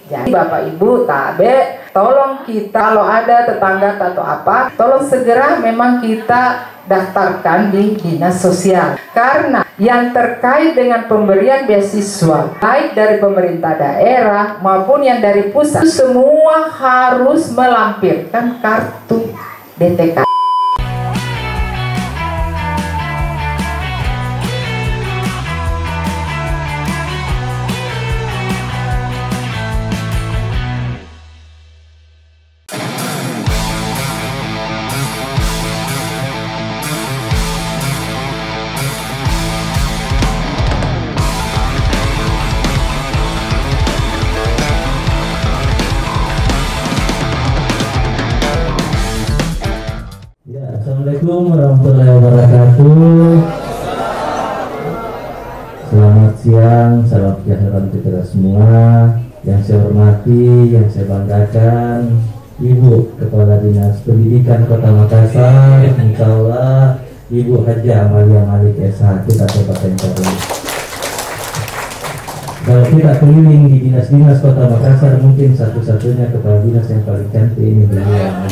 Jadi Bapak Ibu tabe, tolong kita kalau ada tetangga atau apa, tolong segera memang kita daftarkan di dinas sosial. Karena yang terkait dengan pemberian beasiswa, baik dari pemerintah daerah maupun yang dari pusat, semua harus melampirkan kartu DTK. Assalamualaikum warahmatullahi wabarakatuh. Selamat siang, salam sejahtera untuk kita semua. Yang saya hormati, yang saya banggakan, Ibu Kepala Dinas Pendidikan Kota Makassar, Insya Allah Ibu Haji Amalia Malik S1 Kabupaten Kabupaten. Kalau kita keliling di dinas-dinas Kota Makassar, mungkin satu-satunya kepala dinas yang paling cantik ini beliau.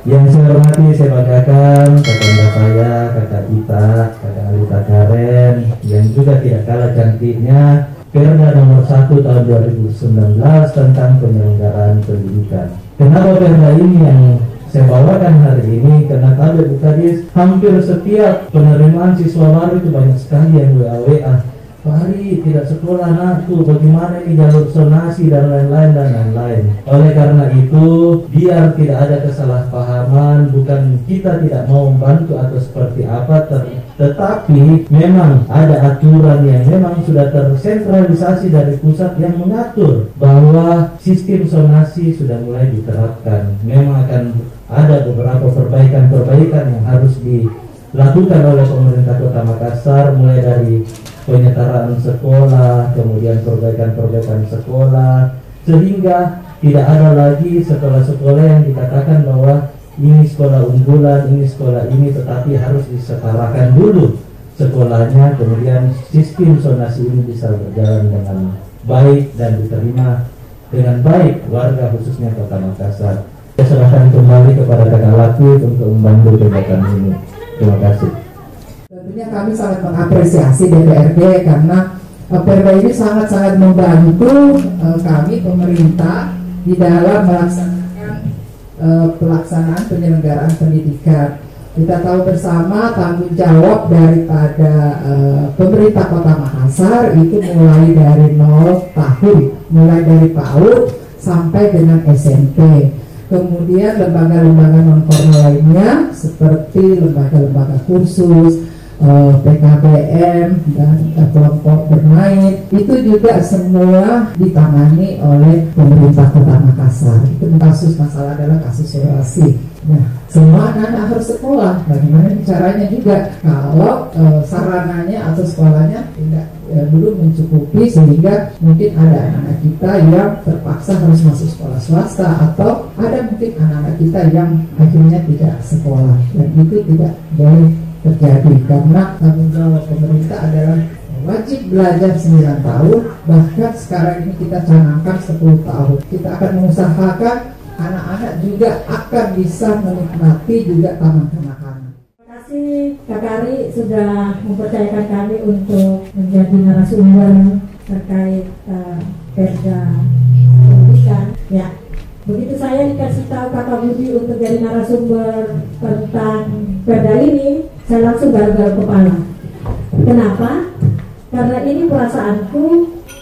Yang saya hormati, saya banggakan kakanda saya, kakak Ita, kakak Alita Karen, yang juga tidak kalah cantiknya, Perda nomor 1 tahun 2019 tentang penyelenggaraan pendidikan. Kenapa Perda ini yang saya bawakan hari ini? Karena tahu Bu Kadis, hampir setiap penerimaan siswa baru itu banyak sekali yang WA. Pak Ari, tidak sekolah anakku, bagaimana ini jalur sonasi dan lain-lain. Oleh karena itu, biar tidak ada kesalahpahaman, bukan kita tidak mau membantu atau seperti apa, tetapi memang ada aturan yang memang sudah tersentralisasi dari pusat yang mengatur bahwa sistem sonasi sudah mulai diterapkan. Memang akan ada beberapa perbaikan yang harus dilakukan oleh pemerintah Kota Makassar, mulai dari penyetaraan sekolah, kemudian perbaikan sekolah, sehingga tidak ada lagi sekolah-sekolah yang dikatakan bahwa ini sekolah unggulan, ini sekolah ini, tetapi harus disetarakan dulu sekolahnya, kemudian sistem zonasi ini bisa berjalan dengan baik dan diterima dengan baik warga khususnya Kota Makassar. Saya serahkan kembali kepada Kakak Latif untuk membantu kegiatan ini. Terima kasih. Tentunya kami sangat mengapresiasi DPRD karena Perda ini sangat-sangat membantu kami pemerintah di dalam melaksanakan pelaksanaan penyelenggaraan pendidikan. Kita tahu bersama tanggung jawab daripada pemerintah Kota Makassar itu mulai dari 0 tahun, mulai dari PAUD sampai dengan SMP. Kemudian lembaga-lembaga non-formal lainnya seperti lembaga-lembaga kursus, PKBM dan kelompok bermain, itu juga semua ditangani oleh pemerintah Kota Makassar. Itu kasus masalah adalah kasus zonasi. Nah, semua anak-anak harus sekolah. Bagaimana caranya juga kalau sarananya atau sekolahnya tidak belum mencukupi, sehingga mungkin ada anak-anak kita yang terpaksa harus masuk sekolah swasta, atau ada mungkin anak-anak kita yang akhirnya tidak sekolah, dan itu tidak boleh terjadi karena tanggung jawab pemerintah adalah wajib belajar 9 tahun, bahkan sekarang ini kita canangkan 10 tahun. Kita akan mengusahakan anak-anak juga akan bisa menikmati juga taman kanak-kanak. Terima kasih Kak Ari sudah mempercayakan kami untuk menjadi narasumber terkait Perda pendidikan. Ya, begitu saya dikasih tahu Kakak Budi untuk jadi narasumber tentang Perda ini, saya langsung garuk-garuk kepala. Kenapa? Karena ini perasaanku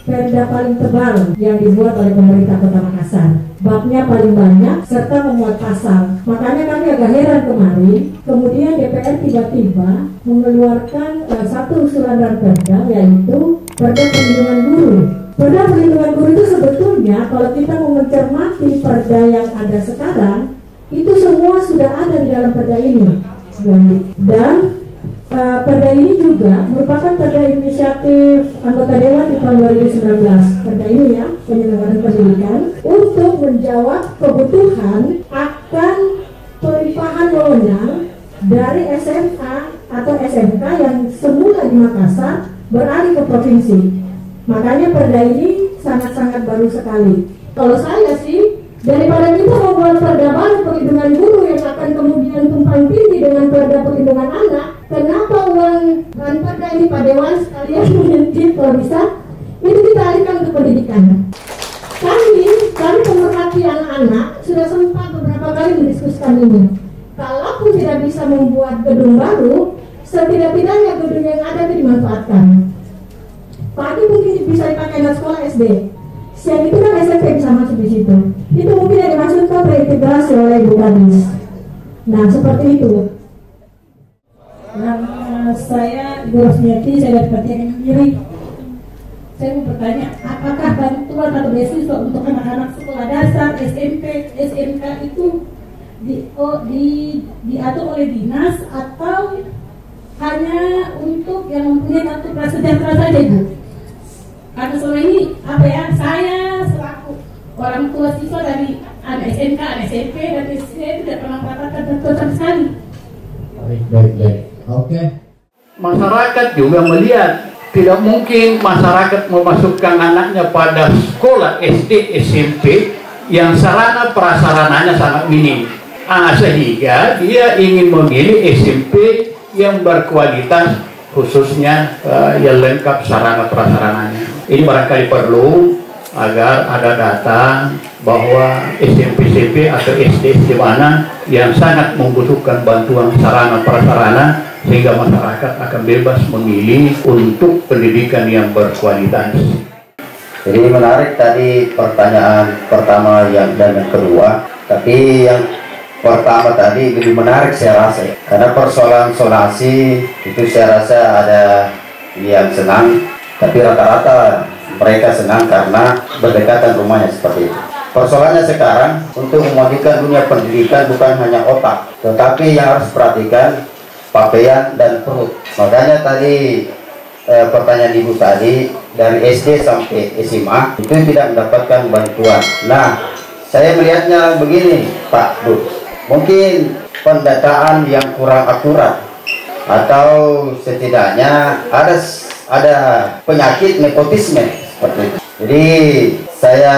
Perda paling tebal yang dibuat oleh pemerintah Kota Makassar. Babnya paling banyak serta memuat pasal. Makanya kami agak heran kemarin, kemudian DPR tiba-tiba mengeluarkan satu usulan Perda, yaitu Perda Perlindungan Guru. Perda Perlindungan Guru itu sebetulnya kalau kita mau mencermati Perda yang ada sekarang, itu semua sudah ada di dalam Perda ini. Dan Perda ini juga merupakan Perda inisiatif anggota Dewan di tahun 2019. Perda ini ya, penyelenggaraan pendidikan untuk menjawab kebutuhan akan pelimpahan wewenang dari SMA atau SMK yang semula di Makassar beralih ke provinsi. Makanya Perda ini sangat-sangat baru sekali. Kalau saya sih, daripada kita membuat perda baru perlindungan guru yang akan kemudian tumpang tindih dengan perda perlindungan anak, kenapa uang dan perda ini Pak Dewan sekalian mungkin kalau bisa itu kita alihkan ke pendidikan. Kami pemerhati anak-anak sudah sempat beberapa kali mendiskusikan ini. Kalaupun tidak bisa membuat gedung baru, setidak-tidaknya gedung yang ada itu dimanfaatkan. Pagi mungkin bisa dipakai anak sekolah SD. Siang itu kan SMP bisa masuk di situ. Itu mungkin yang dimaksudkan terintegrasi oleh Ibu Kadis. Nah, seperti itu. Nama saya Ibu Rosmiati, saya dari Partai Kiri. Saya mau bertanya, apakah bantuan atau beasiswa untuk anak-anak sekolah dasar, SMP, SMK itu diatur oleh dinas atau hanya untuk yang mempunyai kartu prasejahtera saja, Ibu? Karena selama ini saya selaku orang tua siswa dari anak SMK, anak SMP dan saya tidak pernah mendapatkan bantuan sama sekali. Baik. Oke. Masyarakat juga melihat tidak mungkin masyarakat memasukkan anaknya pada sekolah SD, SMP yang sarana prasarananya sangat minim. Sehingga dia ingin memilih SMP yang berkualitas, khususnya yang lengkap sarana prasarananya. Ini barangkali perlu agar ada data bahwa SMP atau SD di mana yang sangat membutuhkan bantuan sarana prasarana, sehingga masyarakat akan bebas memilih untuk pendidikan yang berkualitas. Jadi menarik tadi pertanyaan pertama dan yang kedua, tapi yang pertama tadi lebih menarik saya rasa, karena persoalan zonasi itu saya rasa ada yang senang, tapi rata-rata mereka senang karena berdekatan rumahnya seperti itu. Persoalannya sekarang untuk memajukan dunia pendidikan bukan hanya otak, tetapi yang harus perhatikan pakaian dan perut. Makanya tadi pertanyaan Ibu tadi dari SD sampai SMA itu tidak mendapatkan bantuan. Nah, saya melihatnya begini, Pak Bu, mungkin pendataan yang kurang akurat atau setidaknya ada penyakit nepotisme seperti itu. Jadi saya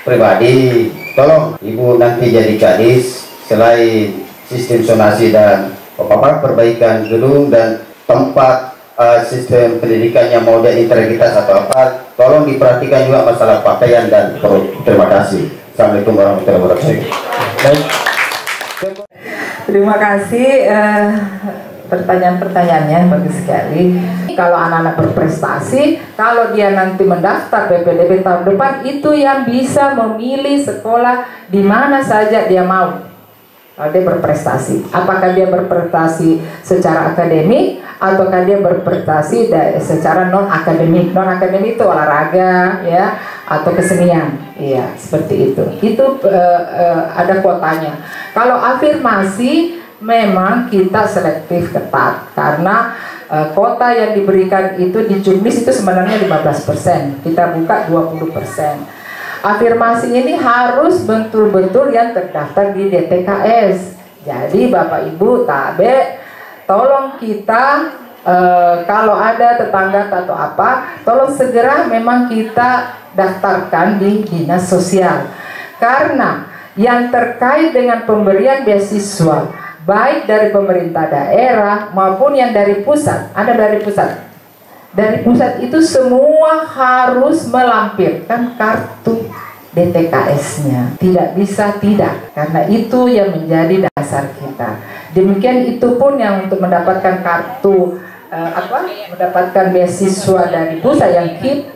pribadi tolong Ibu nanti jadi kadis, selain sistem zonasi dan perbaikan gedung dan tempat sistem pendidikan yang mau dia integritas atau apa, tolong diperhatikan juga masalah pakaian dan perut. Terima kasih. Assalamualaikum warahmatullahi wabarakatuh. Terima kasih. Pertanyaan-pertanyaannya bagus sekali. Kalau anak-anak berprestasi, kalau dia nanti mendaftar PPDB tahun depan, itu yang bisa memilih sekolah di mana saja dia mau. Kalau dia berprestasi, apakah dia berprestasi secara akademik ataukah dia berprestasi secara non akademik? Non akademik itu olahraga, ya, atau kesenian, iya, seperti itu. Itu ada kuotanya. Kalau afirmasi, memang kita selektif ketat karena kuota yang diberikan itu di Jumnis itu sebenarnya 15%, kita buka 20%. Afirmasi ini harus betul-betul yang terdaftar di DTKS. Jadi Bapak Ibu Tabe, tolong kita kalau ada tetangga atau apa, tolong segera memang kita daftarkan di dinas sosial, karena yang terkait dengan pemberian beasiswa baik dari pemerintah daerah maupun yang dari pusat, ada dari pusat. Dari pusat itu semua harus melampirkan kartu DTKS-nya. Tidak bisa tidak, karena itu yang menjadi dasar kita. Demikian itu pun yang untuk mendapatkan kartu mendapatkan beasiswa dari pusat yang KIP,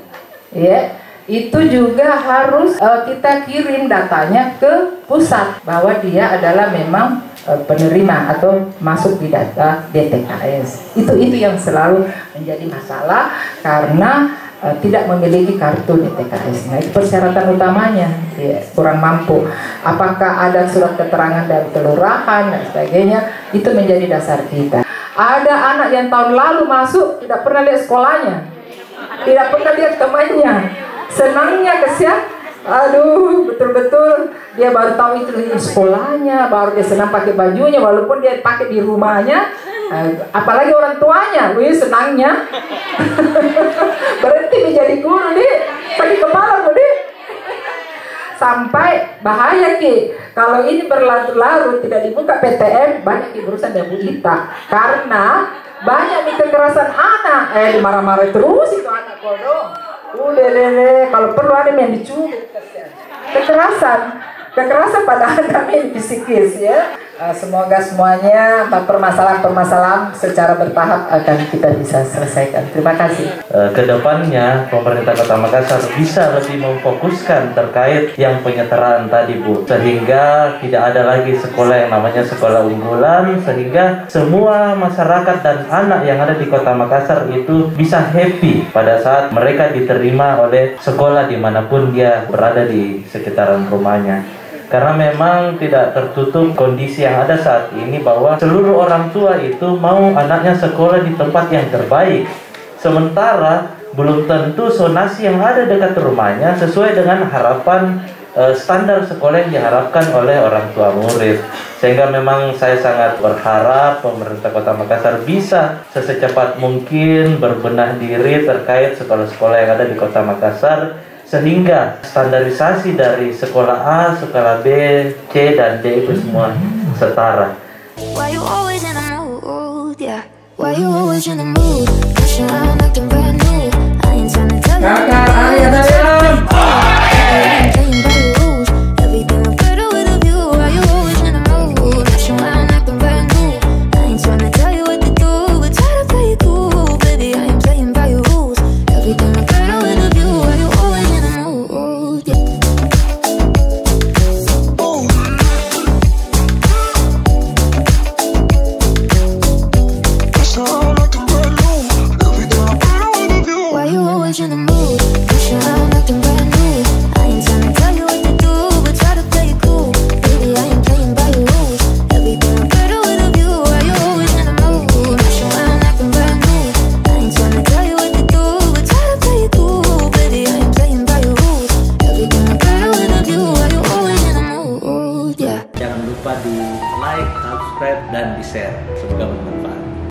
ya. Itu juga harus kita kirim datanya ke pusat bahwa dia adalah memang penerima atau masuk di data DTKS. Itu yang selalu menjadi masalah karena tidak memiliki kartu DTKS. Nah, itu persyaratan utamanya, ya, kurang mampu. Apakah ada surat keterangan dari kelurahan dan sebagainya, itu menjadi dasar kita. Ada anak yang tahun lalu masuk tidak pernah lihat sekolahnya, tidak pernah lihat temannya. Senangnya kesian, aduh, betul-betul dia baru tahu itu di sekolahnya, baru dia senang pakai bajunya, walaupun dia pakai di rumahnya, Apalagi orang tuanya, wih senangnya. Berhenti menjadi guru nih, sakit kepala bu nih. Sampai bahaya Ki, kalau ini berlarut-larut tidak dibuka PTM, banyak Ki berurusan dengan Bu Ita. Karena banyak nih kekerasan anak, dimarah-marah terus itu anak bodoh. Udah deh, kalau perlu ada yang dicubit. Kekerasan pada anak ini psikis ya. Semoga semuanya permasalahan-permasalahan secara bertahap akan kita bisa selesaikan. Terima kasih. Kedepannya pemerintah Kota Makassar bisa lebih memfokuskan terkait yang penyetaraan tadi Bu, sehingga tidak ada lagi sekolah yang namanya sekolah unggulan, sehingga semua masyarakat dan anak yang ada di Kota Makassar itu bisa happy pada saat mereka diterima oleh sekolah dimanapun dia berada di sekitaran rumahnya. Karena memang tidak tertutup kondisi yang ada saat ini bahwa seluruh orang tua itu mau anaknya sekolah di tempat yang terbaik. Sementara belum tentu zonasi yang ada dekat rumahnya sesuai dengan harapan standar sekolah yang diharapkan oleh orang tua murid. Sehingga memang saya sangat berharap pemerintah Kota Makassar bisa secepat mungkin berbenah diri terkait sekolah-sekolah yang ada di Kota Makassar, sehingga standarisasi dari sekolah A, sekolah B, C, dan D itu semua setara. Kakak Arya Dayam. Jangan lupa di like, subscribe, dan di share. Semoga bermanfaat.